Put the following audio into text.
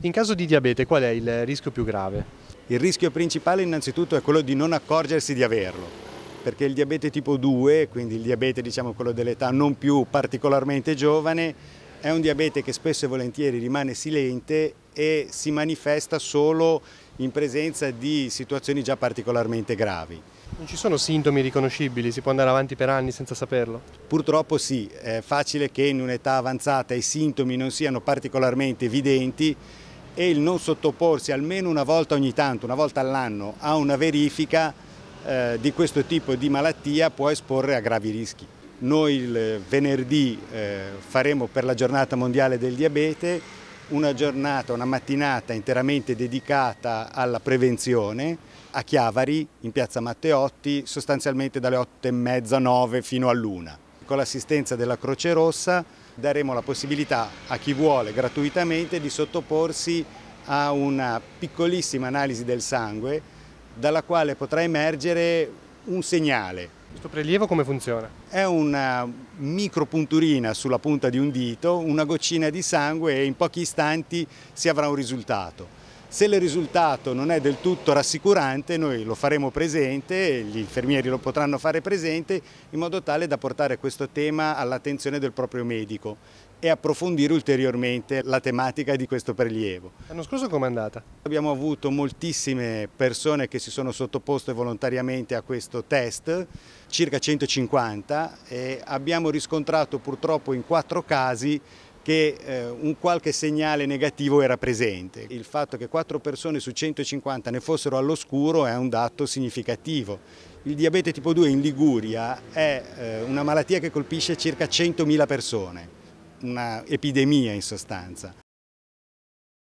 In caso di diabete qual è il rischio più grave? Il rischio principale innanzitutto è quello di non accorgersi di averlo, perché il diabete tipo 2, quindi il diabete quello dell'età non più particolarmente giovane, è un diabete che spesso e volentieri rimane silente e si manifesta solo in presenza di situazioni già particolarmente gravi. Non ci sono sintomi riconoscibili, si può andare avanti per anni senza saperlo? Purtroppo sì, è facile che in un'età avanzata i sintomi non siano particolarmente evidenti e il non sottoporsi almeno una volta ogni tanto, una volta all'anno, a una verifica di questo tipo di malattia può esporre a gravi rischi. Noi il venerdì faremo per la giornata mondiale del diabete una mattinata interamente dedicata alla prevenzione a Chiavari, in piazza Matteotti, sostanzialmente dalle 8:30, 9 fino all'1. Con l'assistenza della Croce Rossa daremo la possibilità a chi vuole gratuitamente di sottoporsi a una piccolissima analisi del sangue dalla quale potrà emergere un segnale. Questo prelievo come funziona? È una micropunturina sulla punta di un dito, una goccina di sangue e in pochi istanti si avrà un risultato. Se il risultato non è del tutto rassicurante, noi lo faremo presente, gli infermieri lo potranno fare presente, in modo tale da portare questo tema all'attenzione del proprio medico e approfondire ulteriormente la tematica di questo prelievo. L'anno scorso com'è andata? Abbiamo avuto moltissime persone che si sono sottoposte volontariamente a questo test, circa 150, e abbiamo riscontrato purtroppo in 4 casi che un qualche segnale negativo era presente. Il fatto che 4 persone su 150 ne fossero all'oscuro è un dato significativo. Il diabete tipo 2 in Liguria è una malattia che colpisce circa 100.000 persone, una epidemia in sostanza.